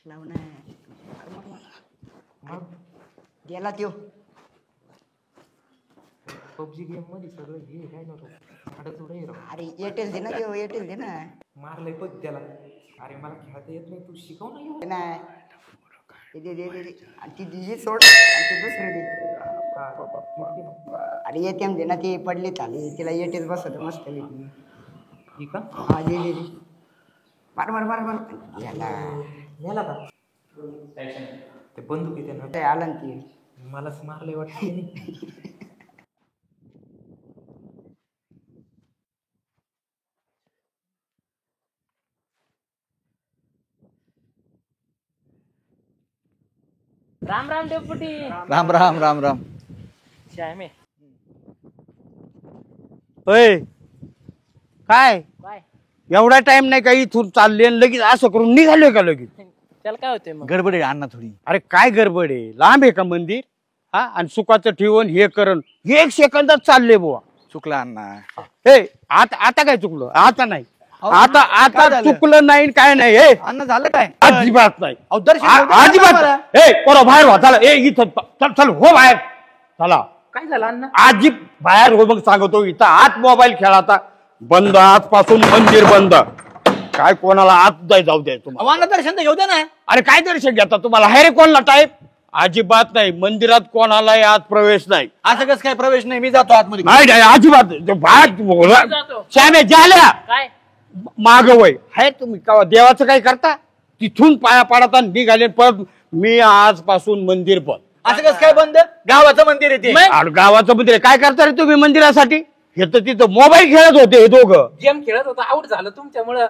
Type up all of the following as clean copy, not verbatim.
लाव ना गेला त्यो पबजी गेम मध्ये सगळं हे काय नव्हतं. अरे एअरटेल दे ना त्यो एअरटेल दे ना मारलंय पण त्याला. अरे मला खेळता येत नाही, तू शिकव ना येऊ. नाही दे दे दे आणि ती दिजी सोड आणि ते दुसरे दे. अरे एटीएम दे ना ती पडली चाली तिला एअरटेल बसवत मस्त ठीक आहे. हा दे दे दे मार मार मार मार याला नेला का ते बंदूक आहे त्यानं. ते आलं ना ती मलाच मारलंय वाटतं नाही. राम राम डेपुटी. राम राम राम राम. श्यामे होय काय काय एवढा टाइम नाही का इथून चालले आणि लगेच असं करून निघालोय का लगेच? त्याला काय होते मग? गडबड आहे अण्णा थोडी. अरे काय गडबड आहे, लांब आहे का मंदिर? हा आणि सुखाचं ठेवून हे करण हे 1 सेकंदात चालले बुवा. चुकला अण्णा. हे आता काय चुकलं? आता नाही, आता काय आता झालं? चुकलं नाही काय नाही. हे अण्णा झालं काय? अजिबात नाही, दर्शन होऊ दे अजिबात मला. नाही. ए पोरं बाहेर व्हा, चला. ए इथं चल चल हो बाहेर चला. काय झालं अण्णा? आजी बाहेर हो, मग सांगतो. इथं आत मोबाईल खेळाता बंद, आजपासून मंदिर बंद. काय कोणाला आत जाऊ द्या तुम्हाला? अण्णा दर्शन तर घेऊ दे ना. अरे काय दर्शन घेता तुम्हाला? हाय रे कोणला टाईप? अजिबात नाही, मंदिरात कोणालाही आत प्रवेश नाही. असं कसं काय प्रवेश नाही? मी जातो आतमध्ये. नाही नाही अजिबात. ते बाहेर जातो. श्यामे झाल्या काय माग वय हाय. तुम्ही का देवाचं काय करता? तिथून पाया पाडता निघाले परत. मी आजपासून मंदिर पण. असं कसं काय बंद? गावाचं मंदिर आहे ते. अरे गावाचं मंदिर आहे. काय करता रे तुम्ही मंदिरासाठी? हे तर तिथं मोबाईल खेळत होते हे दोघं. गेम खेळत होता, आउट झालं तुमच्यामुळं.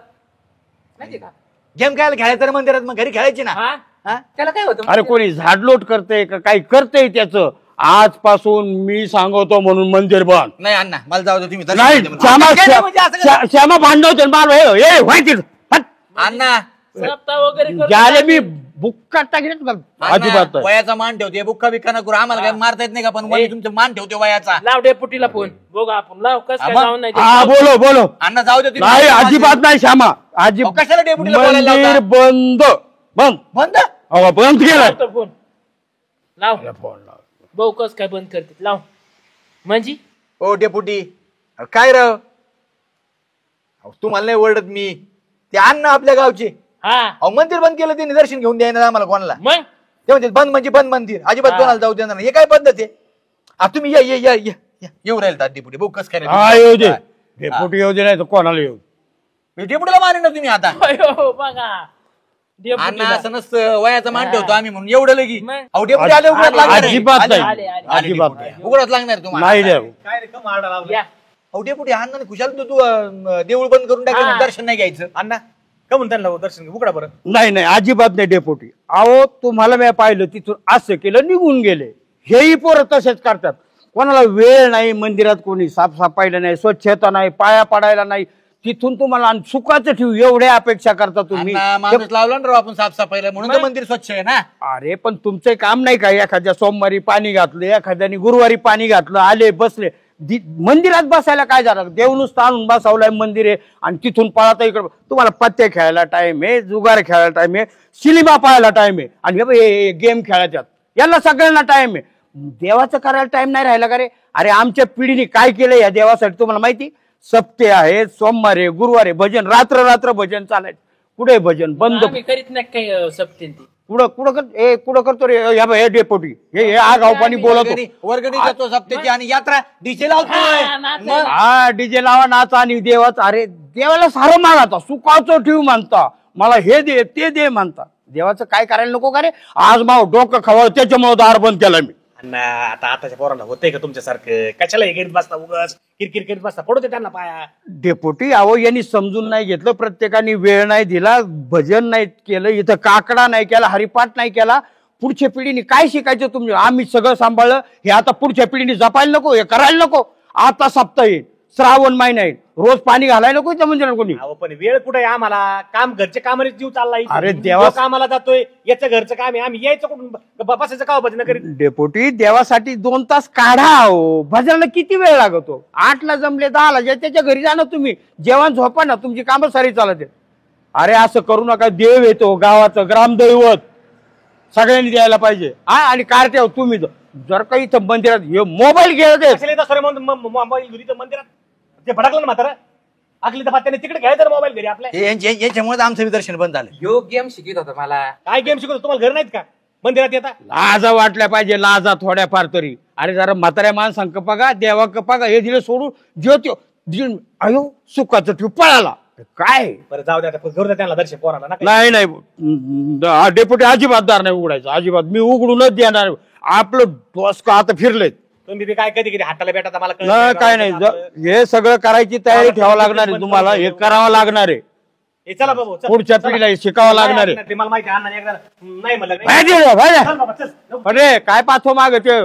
माहिती का? गेम खेळायला खेळायचं ना मंदिरात, मग घरी खेळायची ना. हा हा? त्याला काय होतं? अरे कोणी झाडलोट करते का काही करते त्याचं? आजपासून मी सांगतो म्हणून मंदिर बंद. नाही अण्णा मला जाऊ दे, तुम्ही दर्शन नाही घेऊ दे मला. श्यामा काय नाही म्हणजे असं कसं? श्यामा भांडवते मार. हे व्हायची अण्णा सप्ताह वगैरे करतो ज्याला का? मी बुक्का टाकले अजिबात अण्णा, नाही. वयाचा मान ठेवते, बुक्का बिक्का नको. आम्हाला काय मारता येत नाही का? पण वय तुमचं मान ठेवते वयाचा. लाव डेपुटीला फोन बघू आपण. लाव कस काय मग? जाऊन नाही हा बोलो बोलो. अण्णा जाऊ दे तुम्ही. नाही अजिबात नाही श्यामा. अहो, कशाला डेपुटीला बोलायला मंदिर लावता? बंद बंद. बंद. अहो बंद केलं. लावतो फोन. लाव भाऊ कस काय बंद करते? लाव म्हणजे ओ डेपुटी काय राव, तुम्हाला नाही ओरडत मी. ते अण्णा आपल्या गावचे. हा अहो मंदिर बंद केलं, त्यांनी दर्शन घेऊन द्यायला आम्हाला कोणाला. मग ते म्हणते बंद म्हणजे बंद मंदिर, अजिबात हा. कोणाला जाऊ देणार नाही. हे काय पद्धत आहे? तुम्ही या या या या या. येऊ राहील डेपुटी बघू कस काय हा येऊ दे. डेपुटी येऊ दे नाही तर कोणाला येऊ. डेपुटीला मारे ना तुम्ही आता. अयो, बघा अण्णा डेपुटीला. असं नसतं, वयाचा मान ठेवतो आम्ही म्हणून एवढं लगी. मग? अहो डेपुटी आले उघडत लागणार आहे. अजिबात आले. नाही. आले, आले. अजिबात डेपुटी. नाही. उघडत लागणार तुम्हाला. नाही देऊ. या अहो डेपुटी अण्णाने खुशाल तू देऊळ बंद करून टाकलं, हा. दर्शन नाही घ्यायचं. अण्णा का म्हणून त्यांना दर्शन घेऊ उघडा बरं. नाही नाही अजिबात नाही डेपुटी. अहो तुम्हाला मी पाहिलं तिथून असं केलं निघून गेले. हेही पोरं तसेच करतात. कोणाला वेळ नाही, मंदिरात कोणी साफसफाईला नाही, स्वच्छता नाही, पाया पडायला नाही. तिथून तुम्हाला आणि सुखाचं ठेवू एवढ्या अपेक्षा करता तुम्ही. अण्णा माणूस लावला ना राव आपण साफसफाईला, म्हणून तर मंदिर स्वच्छ आहे ना. अरे पण तुमचं काम नाही का? एखाद्या सोमवारी पाणी घातलं, एखाद्याने गुरुवारी पाणी घातलं, आले बसले. मंदिरात बसायला काय झालं? देव नुसतं आणून बसावलाय मंदिर आहे आणि तिथून पळाता इकडे. तुम्हाला पत्ते खेळायला टाइम आहे, जुगार खेळायला टाइम आहे, सिनेमा पाहायला टाइम आहे आणि हे गेम खेळायच्यात. याला सगळ्यांना टाइम आहे. देवाचं करायला टाइम नाही राहिला का रे? अरे आमच्या पिढीने काय केलं या देवासाठी तुम्हाला माहिती? सप्ते आहे, सोमवार आहे, गुरुवार आहे, भजन रात्र रात्र भजन चालायचं. कुठे भजन बंद? आम्ही करीत नाही काही सप्तीन ती. कुठं करतो रे? हे डेपोटी हे आगाव पाणी बोलतो. वर्गणी करतो सप्त्याची आणि यात्रा डीजे लावतोय. हा, नाच आहे. मग? हा डीजे लावा नाचा आणि देवाचा. अरे देवाला सारं मागता, सुखाचं ठेव म्हणता, मला हे दे ते दे म्हणता. देवाचं काय करायला नको का रे? आज माव डोकं खवळ त्याच्यामुळे दार बंद केलं मी. अण्णा आता आताच्या पोरांना होतंय का तुमच्यासारखं? कशाला हे करीत बसता उगाच किरकिर करीत बसता? पडू दे त्यांना पाया. डेपोटी अहो यांनी समजून नाही घेतलं. प्रत्येकाने वेळ नाही दिला, भजन नाही केलं, इथं काकडा नाही केला, हरिपाठ नाही केला. पुढच्या पिढीने काय शिकायचं तुम्ही? आम्ही सगळं सांभाळलं. हे आता पुढच्या पिढीने जपायला नको, हे करायला नको. आता सप्ताह येईल, श्रावण महिना येईल, रोज पाणी घालायला नको म्हणजे कोणी. अहो पण वेळ कुठे आहे आम्हाला? काम घरच्या कामाने जीव चाललाय. अरे देवा- कामाला जातोय, याचं घरचं काम आहे, आम्ही यायचं कुठून? बसायचं का भजन करीत? डेपोटी देवासाठी 2 तास काढा. हो भजनाला किती वेळ लागतो? 8ला जमले 10ला त्याच्या घरी जा ना तुम्ही. जेवण झोपा ना, तुमची कामं सारी चालत आहेत. अरे असं करू नका, देव येतो गावाचं ग्रामदैवत सगळ्यांनी द्यायला पाहिजे. हा आणि कार्ट्या तुम्ही जर का इथं मंदिरात हे मोबाईल घ्यायचे मोबाईल घरी तर मंदिरात ते भडकलं ना म्हातारा आखली तर त्याने तिकडे घ्यायचं मोबाईल घरी आपल्या. याच्यामुळे आमचं दर्शन बंद झालं. यो गेम शिकत होता मला. काय गेम शिकवतो तुम्हाला घर नाहीत का मंदिरात येता? लाजा वाटल्या पाहिजे, लाजा थोड्याफार तरी. अरे जरा म्हाताऱ्या माणसांक बघा, देवा बघा, हे दिलं सोडून ज्योती अयो सुखाचं ठेव पळाला काय. बरं जाऊ द्या करू द्या त्यांना दर्शन पोराला ना. नाही नाही डेप्युटी अजिबात दार नाही उघडायचं, अजिबात मी उघडूनच देणार. आपलं डोसकं आता फिरलेत. तुम्ही बी काय कधी कधी हाताला भेटा मला नाही काय नाही, हे सगळं करायची तयारी ठेवावं लागणार आहे तुम्हाला, हे करावं लागणार आहे. चला बाबू पुढच्या पिढीला हे शिकावं लागणार आहे. मला माहिती अण्णा एकदा नाही म्हणलं चल बाबा, चल. अरे काय पाठव माग ते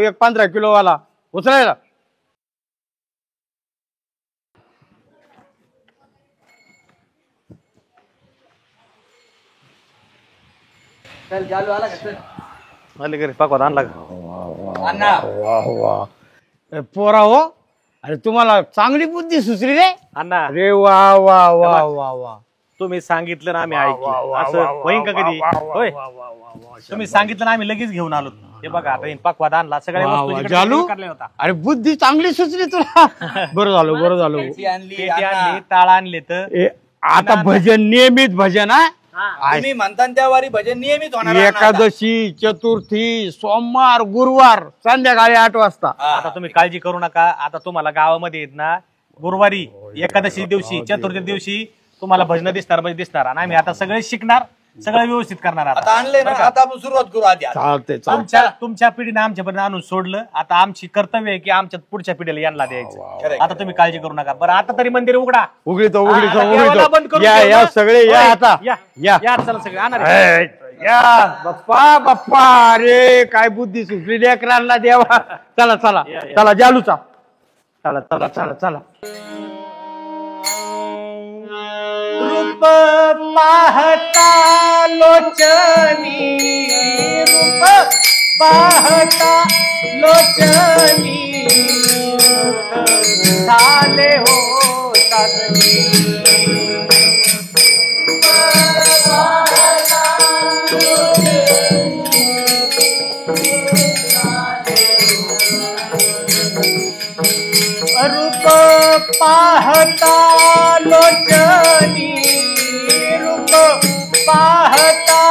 एक 15 किलो वाला उचलायला. चल चालू आला का चल. पाकवाद आणला अण्णा ए, पोरा हो, अरे तुम्हाला चांगली बुद्धी सुचली रे. अण्णा. अरे वा वा वा वा वा. तुम्ही सांगितलं ना आम्ही ऐकलं, असं होईन का कधी? होय तुम्ही सांगितलं ना आम्ही लगेच घेऊन आलो. हे बघा आता पाकवाद आणला, सगळ्या वस्तू जिकडे जालू तिकडे होता. अरे बुद्धी चांगली सुचली तुला. बरं झालं बरं झालं. पेटी आणली पेटी अण्णा. आणली, टाळा आणले तर आता भजन नियमित भजन हा. तुम्ही म्हणता त्या वारी भजन नियमित होणार. एकादशी, चतुर्थी, सोमवार, गुरुवार संध्याकाळी 8 वाजता. आता तुम्ही काळजी करू नका. आता तुम्हाला गावामध्ये येत ना गुरुवारी, एकादशी दिवशी, चतुर्थी दिवशी तुम्हाला भजन दिसणार म्हणजे दिसणार. आणि आम्ही आता सगळे शिकणार, सगळं व्यवस्थित करणार. आता आणले ना, आता आपण सुरुवात करू आधी. चालते तुमच्या पिढीने आमच्यापर्यंत आणून सोडलं. आता आमची कर्तव्य आहे की आमच्या पुढच्या पिढीला यांना द्यायचं. आता तुम्ही काळजी करू नका. बरं आता तरी मंदिर उघडा. उघडीतो आता देवाला बंद उघडीतो. करून या ठेवलं. या सगळे या होय, आता या या या चला सगळे आणा रे. ए, या बाप्पा बाप्पा. अरे काय बुद्धी सुचली लेकरांना देवा. चला चला चला जालूचा. चला चला चला चला. रूप पाहता लोचनी, रूप पाहता लोचनी, झाले हो साजनी. रूप पाहता लोचनी, रूप पाहता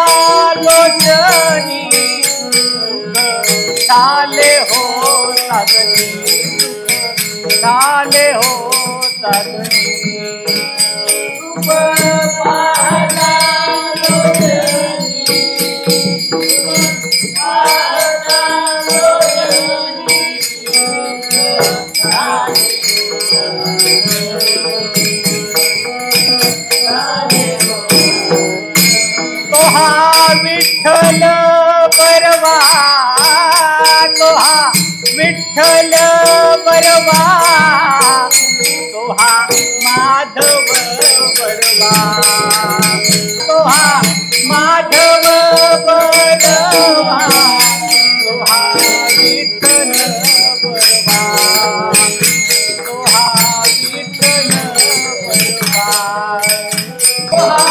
लोचनी, झाले हो साजनी, झाले हो साजनी. रूप पाहता विठ्ठल बरवा, तोहा विठ्ठल बरवा, तोहा माधव बरवा, तोहा माधव बरवा, तोहा विठ्ठल बरवा, तोहा विठ्ठल बरवा, तोहा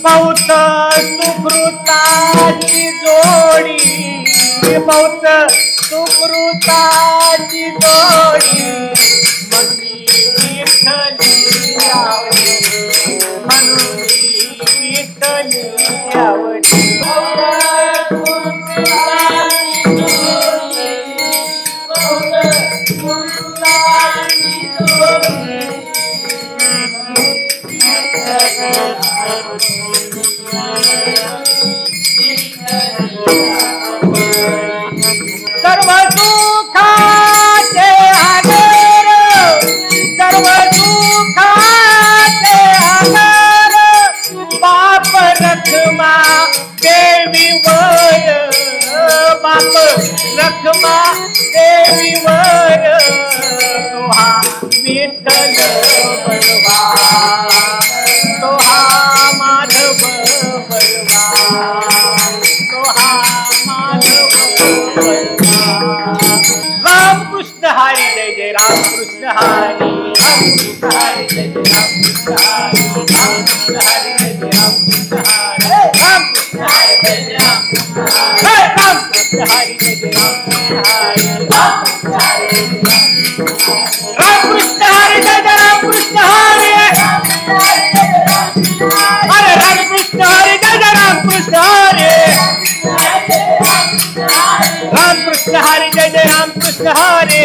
बहुत सुकृताची जोडी, बहुत सुकृताची जोडी, मनी विठ्ठली आवडी, मनी विठ्ठली आवडी. सर्व सुखाचे आधार, सर्व सुखाचे आधार, बाप रखमा देवी वर, बाप रखमा देवी वर, तोहा विठ्ठल बळवा तो हा माधव बळवा तो हा माधव बळवा राम कृष्ण हरी जय जय राम कृष्ण हरी जय जय राम कृष्ण हरी राम कृष्ण हरी जय जय राम कृष्ण हरी राम कृष्ण हरी जय जय राम कृष्ण हरी राम कृष्ण हरी जय जय राम कृष्ण हरी राम कृष्ण हरी जय जय राम कृष्ण हरी जय जय राम कृष्ण हरी अरे राम कृष्ण हरी जय जय राम कृष्ण हरी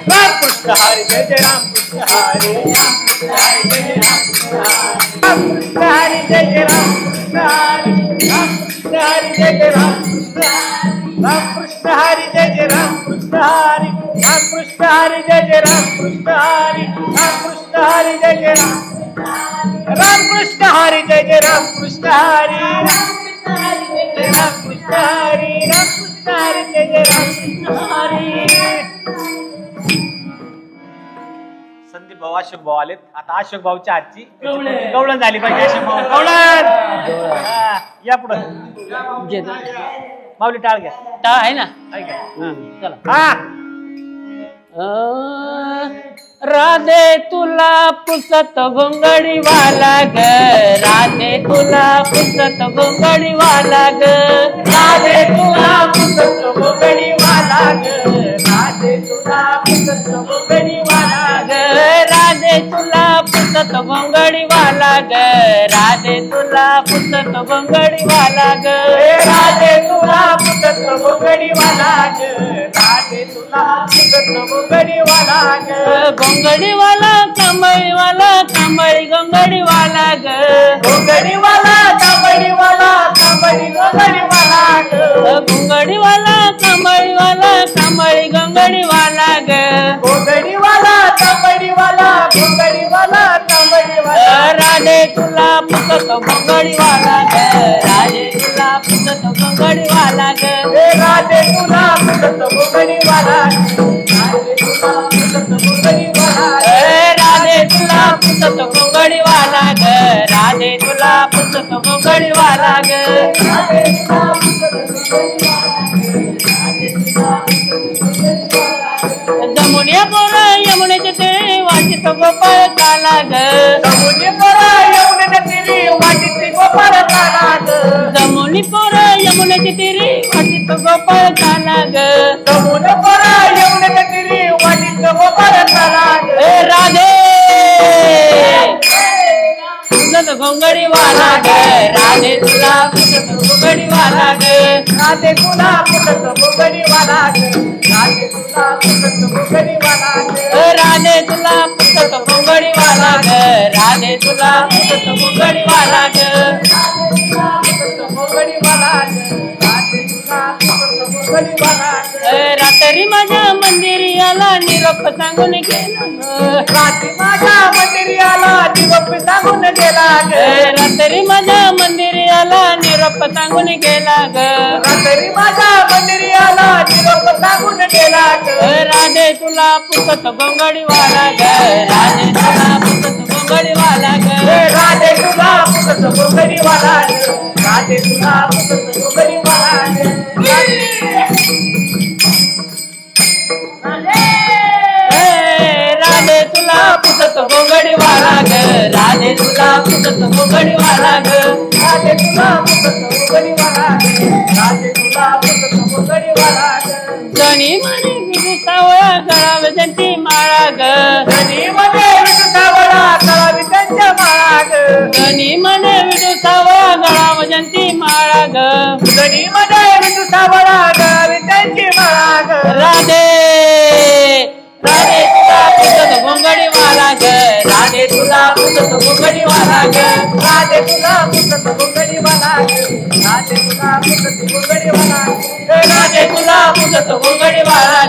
राम कृष्ण हरी जय जय राम कृष्ण हरी राम कृष्ण हरी जय जय राम कृष्ण हरी राम कृष्ण हरी जय जय राम कृष्ण हरी राम कृष्ण हरी जय जय राम कृष्ण राम कृष्ण हरी जय जय राम कृष्ण हरी राम कृष्ण हरी जय जय राम कृष्ण हरी राम कृष्ण हरी जय जय राम कृष्ण हरी जय जय राम कृष्ण हरी राम कृष्ण हरी राम कृष्ण हरी जय जय राम कृष्ण हरी संदीप भाऊ अशोक भाऊ आलेत आता अशोक भाऊच्या हातची गवळण झाली पाहिजे अशोक भाऊ गवळण या पुढे माऊली टाळ घ्या टाळ आहे ना चला हा राधे तुला पुसत घोंगडी वाला ग राधे तुला पुसत घोंगडी वाला ग राधे तुला पुसत घोंगडी वाला ग राधे तुला पुसत घोंगडी वाला ग राधे तुला पुसत घोंगडी वाला ग राधे तुला पुसत घोंगडी वाला ग राधे तुला पुसत घोंगडी वाला ग राधे तुला पुसत घोंगडी वाला ग घोंगडी वाला कमळी घोंगडी वाला ग घोंगडी वाला कमळी वाला घोंगडी वाला ग घोंगडी वाला कमळी घोंगडी वाला ग घोंगडी वाला कमळी वाला घोंगडी वाला कमळी वाला राधे तुला पुसत घोंगडी वाला ग राधे तुला पुसत घोंगडी वाला ग राधे तुला पुसत घोंगडी वाला राधे तुला पुसत घोंगडी वाला ग राधे तुला पुसत घोंगडी वाला ग जमुने पोर यमुनेचे ते वाचित गोपाळ काला ग जमुनी पोर यमुनेच्या तीरी वाटीची गोपाळ काला ग जमुनी पोर यमुनेचे तिरी वाचित गोपाळ काला ग जमुनी पोर यमुनेच्या तीरी वाटीची गोपाळ काला ग राधे पुसत घोंगडी वाला ग राधे तुला पुसत घोंगडी वाला ग राधे तुला पुसत घोंगडी वाला ग राधे तुला पुसत घोंगडी वाला ग राधे तुला पुसत घोंगडी वाला ग राधे तुला पुसत घोंगडी वाला ग घोंगडी वाला ग राधे तुला पुसत घोंगडी वाला ग रात्री माझ्या मंदिरी आला निरोप सांगून गेला रात्री माझ्या मंदिरी आला निरोप सांगून गेला ग रात्री माझ्या मंदिरी आला निरोप सांगून गेला ग रात्री माझ्या मंदिरी आला निरोप सांगून गेला ग राधे तुला पुसत घोंगडी वाला ग राधे तुला पुसत घोंगडी वाला ग राधे तुला पुसत घोंगडी वाला ग राधे तुला पुसत घोंगडी वाला ग राधे तुला पुसत घोंगडी वाला ग राधे तुला पुसत घोंगडी वाला ग राधे तुला पुसत घोंगडी वाला ग राधे तुला पुसत घोंगडी वाला ग जणी म्हणे विजू सावळा गळा वजंती माळा ग धनी मध्ये विठुसावळा कळावी त्यांच्या माळा ग जणी म्हणे विजू सावळा गळा वजंती माळा ग धनी मध्ये विठुसावळा कळावी त्यांची माळा ग राधे राधे तुला पुसत घोंगडी वाला ग राधे तुला पुसत घोंगडी वाला ग राधे तुला पुसत घोंगडी वाला ग राधे तुला पुसत घोंगडी वाला ग राधे तुला पुसत घोंगडी वाला ग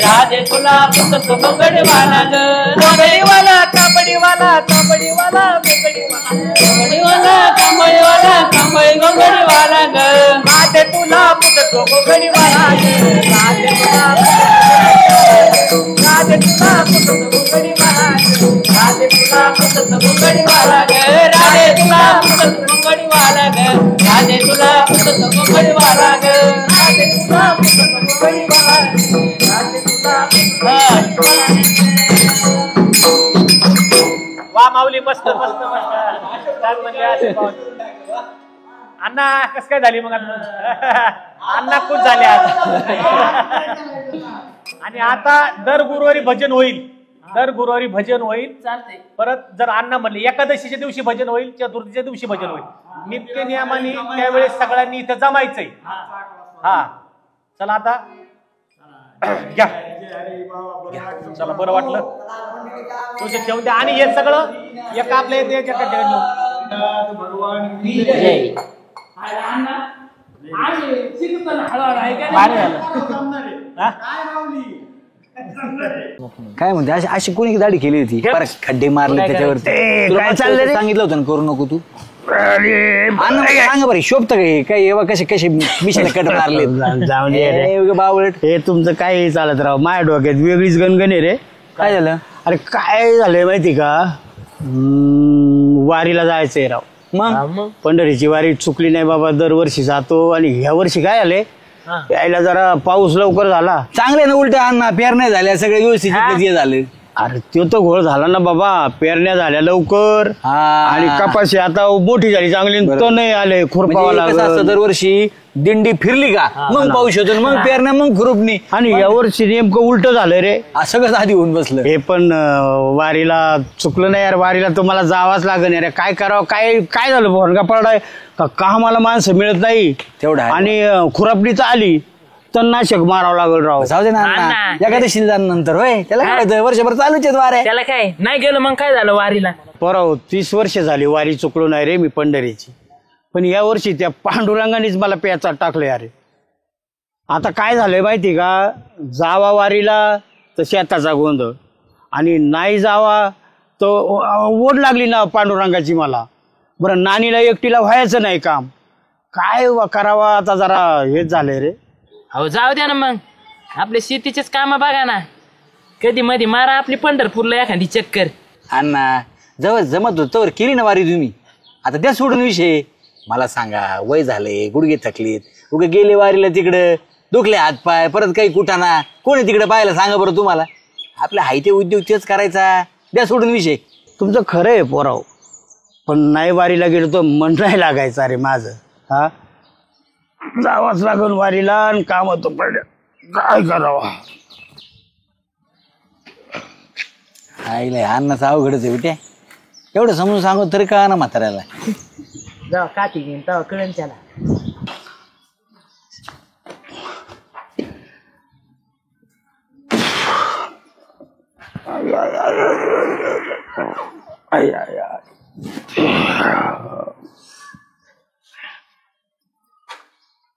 राधे तुला पुसत घोंगडी वाला ग घोंगडी वाला तांबडी वाला तांबडी वाला घोंगडी वाला घोंगडी वाला कांबळी वाला कांबळी घोंगडी वाला ग राधे तुला पुसत घोंगडी वाला ग राधे तुला पुसत घोंगडी राधे तुला पुसत मुंगडीवाला ग राधे तुला पुसत मुंगडीवाला ग राधे तुला पुसत मुंगडीवाला ग राधे तुला पुसत मुंगडीवाला राधे तुला वा माऊली मस्त मस्त मस्त छान म्हणले असे पाहून. अण्णा कस काय झाली मग अण्णा खुश झाले आज. आणि आता दर गुरुवारी भजन होईल, दर गुरुवारी भजन होईल. चालतंय. परत जर अण्णा म्हणले एकादशीच्या दिवशी भजन होईल, चतुर्थीच्या दिवशी भजन होईल. नित्य नियमाने त्यावेळेस सगळ्यांनी इथं जमायचंय. हा चला आता घ्या चला बरं वाटलं तुझं ठेवून द्या. आणि हे सगळं एका आपल्या इथे काय म्हणते अशी अशी कोणी दाढी केली होती परत खड्डे मारले त्याच्यावरती काय चाललंय रे? सांगितलं होतं ना करू नको तू सांगा बरं शोभत काय काय एव्हा कसे कसे मिशाला कट मारले जाऊन दे रे. बावळट हे तुमचं काय चालत राव माझ्या डोक्यात वेगळीच गणगण आहे रे. काय झालं अरे काय झालंय माहिती का वारीला जायचंय राव. मग पंढरीची वारी चुकली नाही बाबा, दरवर्षी जातो. आणि ह्या वर्षी काय आले यायला जरा पाऊस लवकर झाला. चांगले ना उलट अण्णा पेरण्या झाल्या सगळे व्यवस्थित हे झालं. अरे तो तर घोळ झाला ना बाबा, पेरण्या झाल्या लवकर आणि कपाशी आता मोठी झाली चांगली, तो नाही आले खुरपावा लागला. दरवर्षी दिंडी फिरली का मग पाऊस होतो, मग पेरण्या मग खुरपणी. आणि यावर्षी नेमकं उलट झालं रे. सगळं आधी होऊन बसलं. हे पण वारीला चुकलं नाही यार, वारीला तुम्हाला जावाच लागेल यार. काय करावं, काय काय झालं भोरगा पडाय का आम्हाला माणसं मिळत नाही तेवढं. आणि खुरापणी तर आली तर नाशक मारावं लागल राव. जाऊ दे ना एखाद्या नंतर होय त्याला काय वर्षभर चालूच आहेत वाऱ्या. त्याला काय नाही गेलो मग काय झालं वारीला. पोराव 30 वर्ष झाली वारी चुकलो नाही रे मी पंढरीची. पण या वर्षी त्या पांडुरंगानेच मला पेचात टाकलं यार. आता काय झालंय माहिती का, जावा वारीला तर शेताचा गोंधळ, आणि नाही जावा तो ओढ लागली ना पांडुरंगाची मला. बरं नानीला एकटीला व्हायचं नाही काम, काय करावा आता, जरा हेच झालंय रे. अहो जाऊ द्या ना मग, आपले शेतीचेच काम बघा ना. कधी मध्ये मारा आपली पंढरपूरला एखादी चक्कर. अण्णा जवळ जमत होतं केली ना वारी तुम्ही, आता त्या सोडून विषय. मला सांगा वय झाले, गुडघे थकलीत, उगे गेले वारीला तिकडं दुखले हात पाय, परत काही कुठाना कोणी तिकडे पाहायला सांगा बरं तुम्हाला. आपल्या हायते उद्योग तेच करायचा, द्या सोडून विषय. तुमचं खरं आहे पोराव, पण नाही वारीला गेलो तर मन नाही लागायचं अरे माझं. हा जावाच लागून वारीला आणि काम होतं पडलं, काय करावं. आईला अन्नाचं अवघडच आहे बेटे, एवढं समजून सांगू तरी का ना म्हाताऱ्याला. जाऊ काठी घेऊन तेव्हा कळण त्याला.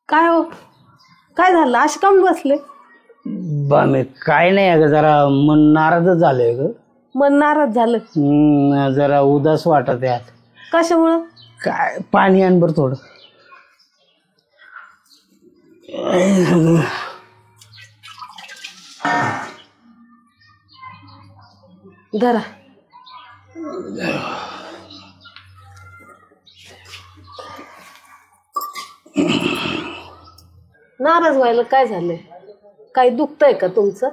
काय हो, काय झालं असे काम बसले. बामे काय नाही अगं, जरा मन नाराजच झालंय ग. मन नाराज झालं. जरा उदास वाटत आहे. कशामुळं. काय पाणी आण बरं थोडं. धरा. नाराज व्हायला काय झालंय, काही दुखतंय का तुमचं.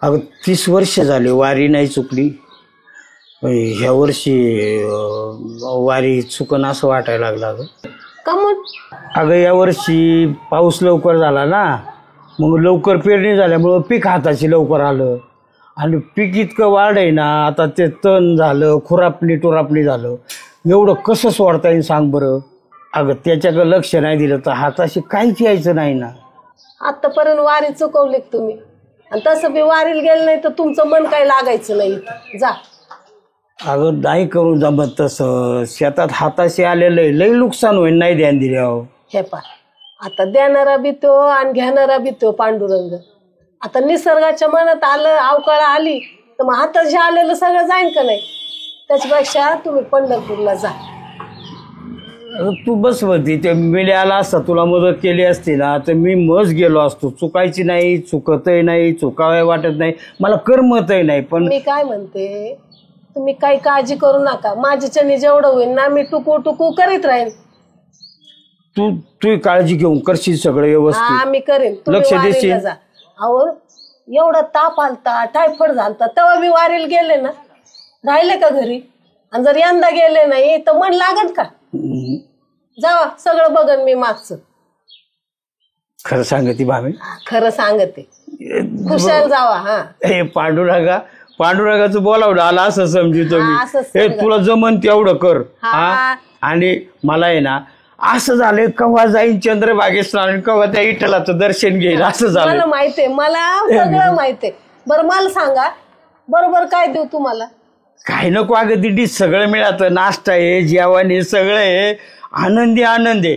अगं 30 वर्ष झाली वारी नाही चुकली, ह्या वर्षी वारी चुकन असं वाटायला लागलं. अगं का मग. अगं या वर्षी पाऊस लवकर झाला ना, मग लवकर पेरणी झाल्यामुळं पीक हाताशी लवकर आलं, आणि पीक इतकं वाढ आहे ना, आता ते तण झालं, खुरापणी टुरापणी झालं, एवढं कसं सोडता येईल सांग बरं. अगं त्याच्याकडे लक्ष नाही दिलं तर हाताशी काहीच यायचं नाही ना. आतापर्यंत वारी चुकवली तुम्ही, आणि तसं बी वारीला गेलं नाही तर तुमचं मन काही लागायचं नाही. जा. अगं नाही करून जमत तसं, शेतात हाताशी आलेलं आहे, लई नुकसान होईल नाही ध्यान दिल्यावर. हे पा आता देणारा बी तो आणि घेणारा बी तो पांडुरंग. आता निसर्गाच्या मनात आलं, अवकाळ आली तर मग हाताशी आलेलं सगळं जाईन का नाही. त्याच्यापेक्षा तुम्ही पंढरपूरला जा. तू बस होती, ते मेले आला असता तुला मदत केली असती ना तर मी मज गेलो असतो. चुकायची नाही, चुकतही नाही, चुकावे वाटत नाही, मला करमतही नाही. पण मी काय म्हणते, तुम्ही काही काळजी करू नका, माझ्याच्याने जेवढं होईल ना मी टुकू टुकू करीत राहीन. तू काळजी घेऊन करशील सगळं हा व्यवस्थित, मी करेन. लक्ष तुम्ही देशील. वारीला जा. अहो एवढा ताप आलता, टायफॉइड झालता, तेव्हा मी वारीला गेले ना, राहिले का घरी? आणि जर यंदा गेले नाही तर मन लागत का? जावा, सगळं बघन मी मागचं. खरं सांगते भावे, खरं सांगते, खुशाल जावा. हा हे पांडुरंगाचं बोलावलं आला असं समजितो मी. हा, असंच हे समजा. तुला जमन तेवढं कर. हा. हा आणि मला आहे ना असं झालंय, केव्हा जाईन चंद्रभागेत स्नान, केव्हा त्या विठ्ठलाचं दर्शन घेईल, असं झालं. मला माहितीये, मला सगळं माहितीये. बरं मला सांगा, बरोबर काय देऊ तुम्हाला? काय नको अगं दिंडी, सगळं मिळालं, नाश्ता आहे, जेवण आहे, सगळं आहे, आनंदी आनंद आहे.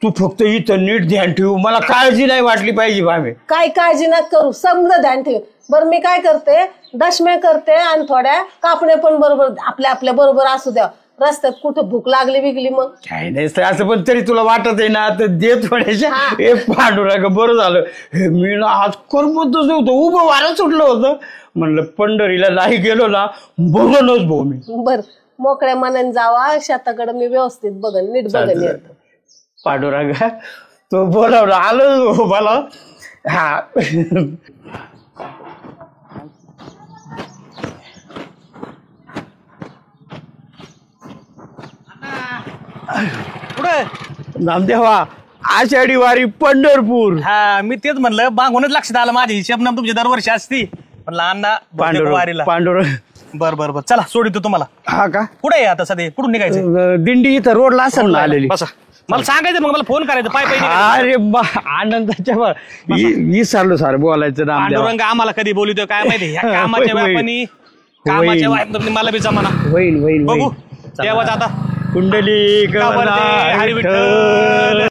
तू फक्त इथं नीट ध्यान ठेवू, मला काळजी नाही वाटली पाहिजे भावे. काय काळजी नका करू, समजा ध्यान ठेव. बरं मी काय करते, दशम्या करते आणि थोड्या कापण्या पण बरोबर आपल्या बरोबर असू द्या. रस्त्यात कुठं भूक लागली बिगली मग काही नाही असं, पण तरी तुला वाटत आहे ना तर दे थोड्याशा. हे पांडुरंग बरं झालं, हे मी ना आज करमतच नव्हतं, उभं वारं सुटलं होतं. म्हणलं पंढरीला नाही गेलो ना बघनच भाऊ मी. बर मोकळ्या मनाने जावा, शेताकडे मी व्यवस्थित बघन, नीट बघन येत. पांडुरंग तो बोलावलं आलो मला. हा पुढे नामदेवा, आषाढी वारी पंढरपूर. हा मी तेच म्हणलं, मागूनच लक्षात आलं माझी शबनम तुमची दरवर्षी असती. म्हणलं अण्णा वारीला. पांडुरंग बर बर बर, चला सोडितो तुम्हाला. हा का? कुठे आहे आता सध्या, कुठून निघायचं? दिंडी इथं रोडला असेल ना आलेली. बसा, मला सांगायचं मग, मला फोन करायचं पाय पाय. अरे आनंदाच्या विसरलो सर बोलायचं नाम. पांडुरंग आम्हाला कधी बोलितो काय माहिती, ह्या कामाच्या व्यापानी कामाच्या व्यापानी मला बी जमाना. होईल बघू तेव्हाच आता. कुंडली हरी विठ्ठल.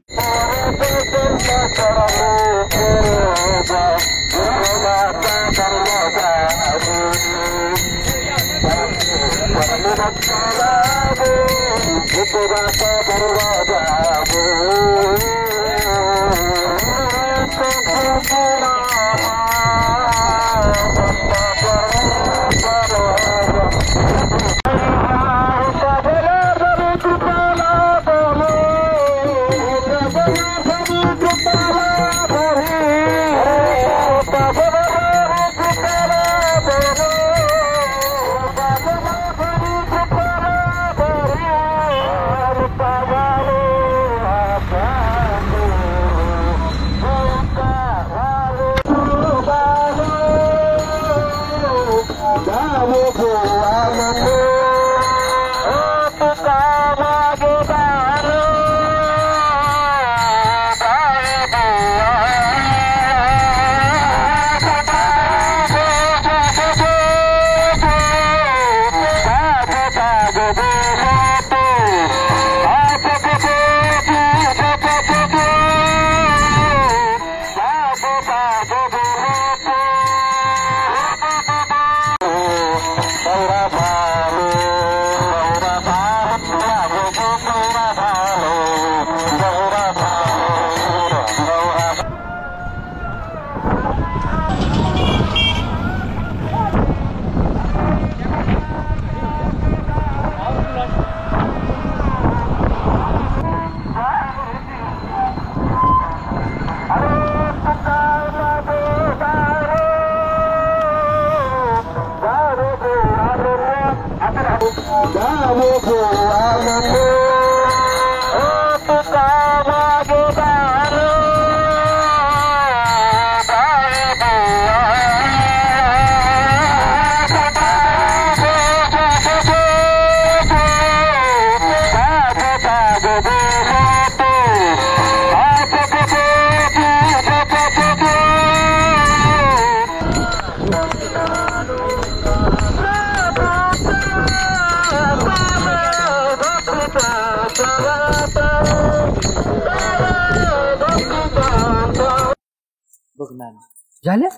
झालं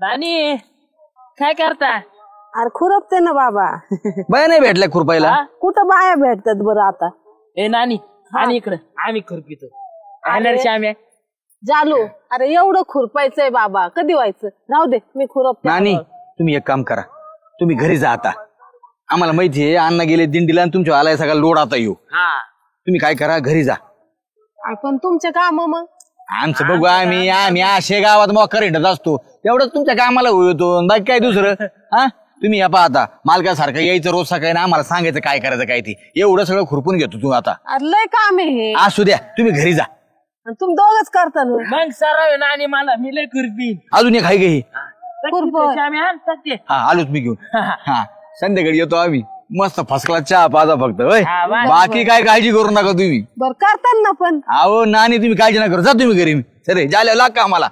नानी काय करता? अरे खुरपते ना बाबा. बाया नाही भेटल्या खुरपायला. कुठं बाया भेटतात बरं आता? ए नानी आणि इकडं आम्ही खुरपितो. श्याम्या जालू, अरे एवढं खुरपायचंय बाबा, कधी व्हायचं? राहू दे, मी खुरपते. नानी तुम्ही एक काम करा, तुम्ही घरी जा आता. आम्हाला माहिती आहे अण्णा गेले दिंडीला आणि तुमच्या आलाय सगळा लोड आता येऊ. तुम्ही काय करा घरी जा. आपण तुमचे काम मग आमचं बघू आम्ही असे गावात मोकर हिंडत असतो तेवढंच तुमच्या कामाला होतो बाकी काय दुसरं. हा तुम्ही या पहा आता मालकासारखं यायचं रोज सकाळी ना आम्हाला सांगायचं काय करायचं काय ते एवढं सगळं खुरपून घेतो तू आता. अरे लय काम आहे हे. असू द्या तुम्ही घरी जा. आणि तुम्ही दोघच करता ना. मग सराव नानी मला मी लय करती अजून एक हाय घे. आम्ही आणतात ते. हा आलोच मी घेऊन. हा संध्याकाळी येतो आम्ही मस्त फसकला चहा पाजा फक्त होय. बाकी काय काळजी करू नका तुम्ही. बर करता ना पण. अहो नानी तुम्ही काळजी नका करू जा तुम्ही घरी. सरे झाल्या लाग का आम्हाला.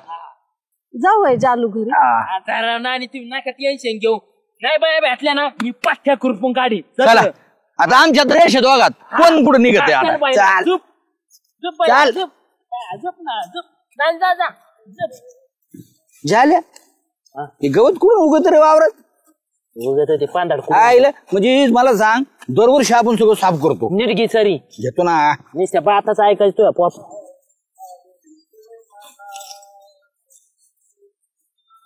जाऊ आहे जालू घरी. आता नानी तुम्ही नका टेन्शन घेऊ. नाही बाया भेटल्या ना मी पाठ्या खुरपून काढी. चला आता आमच्या रेष दोघात कोण कुठं निघत आहे आता. चाल झोप झोप चाल. झोप झोप ना झोप. जा जा जा झोप. झाल्या हे गवत कुठं उगत रे वावरात. उगत ते पांढर आईला म्हणजे मला सांग दरवर्षी आपण सगळं साफ करतो. निर्गी सरी घेतो ना. नुसत्या बाताच ऐकायचं तुझ्या पॉप.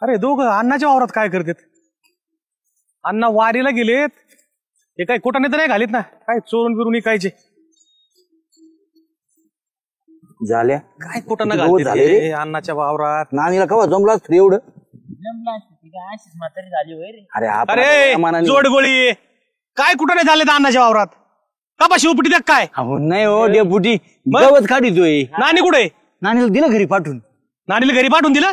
अरे दोघं अण्णाच्या वावरात काय करतात? अण्णा वारीला गेलेत. हे काय कुठं तर नाही घालीत ना काय चोरून बिरून इकायचे. झाल्या काय कुठं ना गवत झाले रे. घालते अण्णाच्या वावरात. नानीला कवा जमला असतं एवढं. अशीच म्हातारी झाली होय रे. अरे अरे जोडगोळी काय कुठं नाही झाले अण्णाच्या वावरात. कपाशी उपटी द्या काय. नाही हो डेपुटी गवत काढितोय. नानी कुठे? नानीला दिलं घरी पाठवून. नानीला घरी पाठवून दिलं.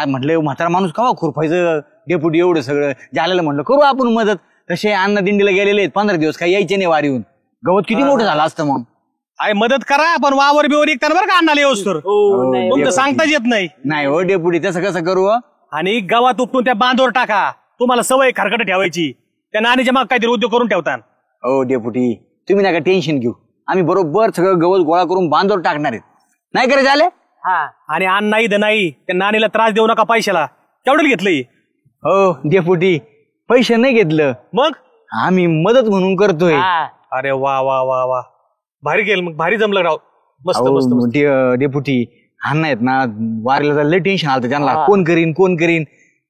म्हटलं म्हातारा माणूस कवा खुरपायचं डेपुटी एवढं सगळं झालेलं. म्हणलं करू आपण मदत. तसे अण्णा दिंडीला गेलेले 15 दिवस काही यायचे नाही वारीहून. गवत किती मोठं झालं असतं मग. आहे मदत करा पण वावर बिवर एकताना बरं का अण्णाला येऊस तर तुमचं सांगताच येत नाही. नाही हो डेपुटी तसं कसं करू. आणि गावात उपटून त्या बांधवर टाका. तुम्हाला सवय खरकट ठेवायची. त्या नानीच्या माग काहीतरी उद्योग करून ठेवतात. हो डेपुटी तुम्ही नका टेन्शन घेऊ. आम्ही बरोबर सगळं गवत गोळा करून बांधवर टाकणार आहेत. नाही करे झाले. आणि अण्णा इथं नाही त्या नानीला त्रास देऊ नका पैशाला. केवढं घेतलंय? हो डेपुटी पैसे नाही घेतलं मग आम्ही मदत म्हणून करतोय. अरे वा वा वा वा भारी केलं मग. भारी जमलं राव. मस्त मस्त मस्त. डेपुटी अण्णा आहेत ना वारीला लय टेन्शन आलं त्यांना. कोण करीन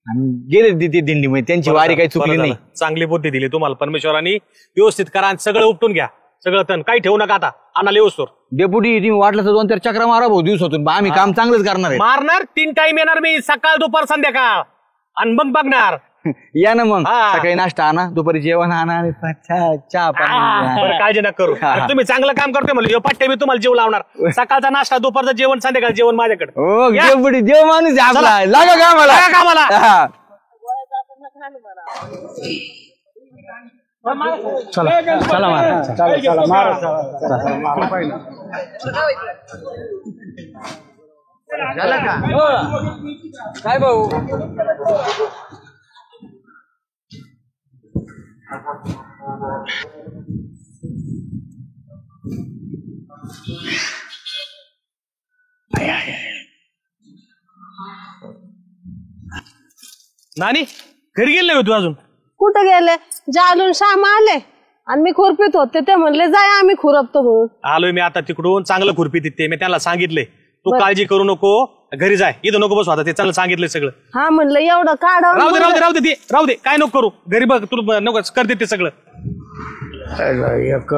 आणि गेले ते दिंडीमध्ये त्यांची वारी काही चुकली नाही. चांगली बुद्धी दिली तुम्हाला परमेश्वरांनी. व्यवस्थित करा आणि सगळं उपटून घ्या. सगळं तण काही ठेवू नका आता. अण्णाला येऊस तर. डेपुटी तुम्ही वाटलं तर 2-4 चक्रा मारा भाऊ दिवसातून. आम्ही काम चांगलंच करणार आहे. मारणार 3 टाइम येणार मी. सकाळ दुपार संध्याकाळ. आणि मग बघणार. या ना मग सकाळी नाश्ता आणा दुपारी जेवण आणा आणि चहा पाणी. काळजी नका करू. तुम्ही चांगलं काम करतोय म्हणलं पाट्या मी तुम्हाला जेव लावणार. सकाळचा नाश्ता दुपारचं जेवण संध्याकाळ जेवण माझ्याकडे. हो डेपुटी देव माणूस आहे आपला. लागा कामाला. चला चला महाराज. काय भाऊ नानी घरी गेले होतो अजून. कुठं गेले? जालून श्याम आले आणि मी खुरपीत होते. ते म्हणले जाय आम्ही खुरपतो म्हणून. आलोय मी आता तिकडून. चांगलं खुरपी तिथे मी त्यांना सांगितले. तू काळजी करू नको घरी जाय. इथं नको बस होता. ते चांगलं सांगितलंय सगळं. हा म्हणलं एवढं काढ. राहू दे काय नको करू. घरी बघ तुला नको करते ते सगळं. एक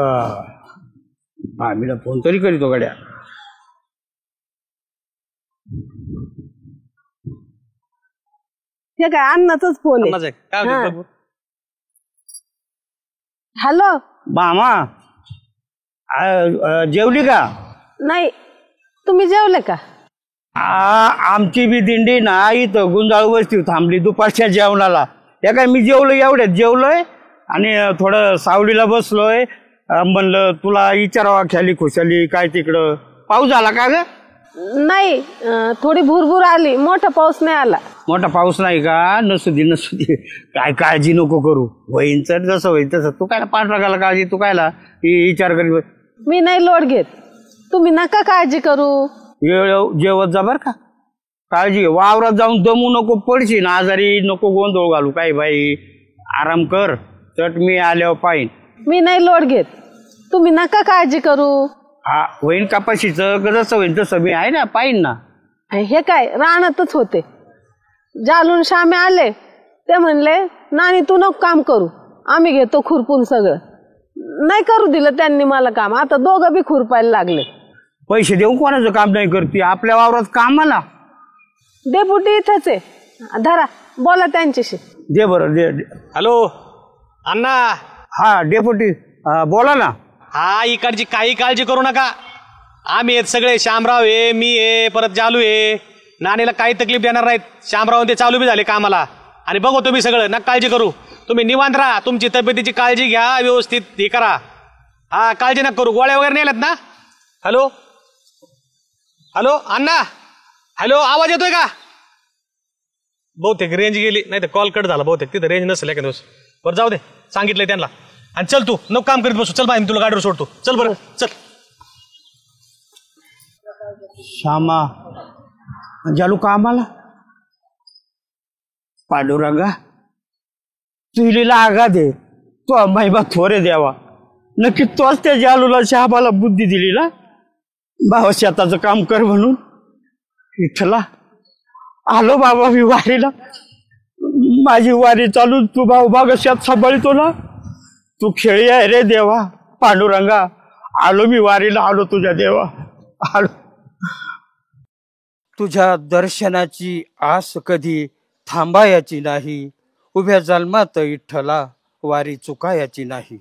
मीला फोन तरी करीतो गड्या. हे काय अण्णाचाच फोन आहे. काय म्हणतो बघू. हॅलो मामा जेवली का? नाही तुम्ही जेवले का? आमची बी दिंडी ना इथं गुंजाळ वस्ती थांबली दुपारच्या जेवणाला. या काय मी एवढ्यात जेवलोय आणि थोडं सावलीला बसलोय. म्हणलं तुला विचारावा ख्याली खुशाली काय तिकडं पाऊस झाला का ग? नाही थोडी भुरभुर आली. मोठा पाऊस नाही आला. मोठा पाऊस नाही का? नसू दे काय काळजी नको करू. होईन तर जसं होईल तसं. तू काय पाठरागाला काळजी तू कायला विचार करी. मी नाही लोड घेत. तुम्ही नका काळजी करू. जेवत जा बर का. काळजी घे. वावरात जाऊन दमू नको पडशील. आजारी नको गोंधळ घालू. काय बाई आराम कर. चट मी आल्यावर पाहिन. मी नाही लोड घेत. तुम्ही नका काळजी करू. हा होईन कपाशीचं जसं होईन तसं मी आहे ना पाहिन ना. हे काय रानातच होते. जालून श्यामे आले ते म्हणले नानी तू नको काम करू, आम्ही घेतो खुरपून सगळं. नाही करू दिलं त्यांनी मला काम. आता दोघं बी खुरपायला लागले. पैसे देऊन कोणाचं काम नाही करते, आपल्या वावरात कामाला. डेपुटी इथंच आहे, धरा बोला त्यांच्याशी. दे बरं दे. हॅलो अण्णा. हा डेपुटी बोला ना. हा इकडची काही काळजी करू नका, आम्ही आहेत सगळे. श्यामराव आहे, मी आहे, परत जालू आहे. नानीला काही तकलीफ देणार नाहीत. श्यामराव ते चालू बी झाले कामाला. आणि बघू तुम्ही सगळं, नका काळजी करू. तुम्ही निवांत राहा, तुमची तब्येतीची काळजी घ्या, व्यवस्थित हे करा. हा काळजी नका करू. गोळ्या वगैरे नेल्यात ना? हॅलो हॅलो अण्णा. हॅलो आवाज येतोय का? बहुतेक रेंज गेली, नाही तर कॉल कट झाला बहुतेक. तिथं रेंज नसेल एखाद्या दिवस. बरं जाऊ दे, सांगितलंय त्यांना. आणि चल तू नको काम करीत बसू. चल बाय, मी तुला गाडीवर सोडतो. चल बरं चल. श्यामा जालू कामाला. पांडुरंगा तुला आगा दे, तो महिमा थोरे द्यावा. नक्की तोच त्या जालूला श्यामाला बुद्धी दिली ना, भावा शेताचं काम कर म्हणून. विठ्ठला आलो बाबा मी वारीला. माझी वारी चालून तू भाऊ बाग शेत सांभाळतो ना. तू खेळी आहे रे देवा. पांडुरंगा आलो मी वारीला, आलो तुझ्या देवा, आलो. तुझ्या दर्शनाची आस कधी थांबायाची नाही. उभ्या जन्मात विठ्ठला वारी चुकायाची नाही.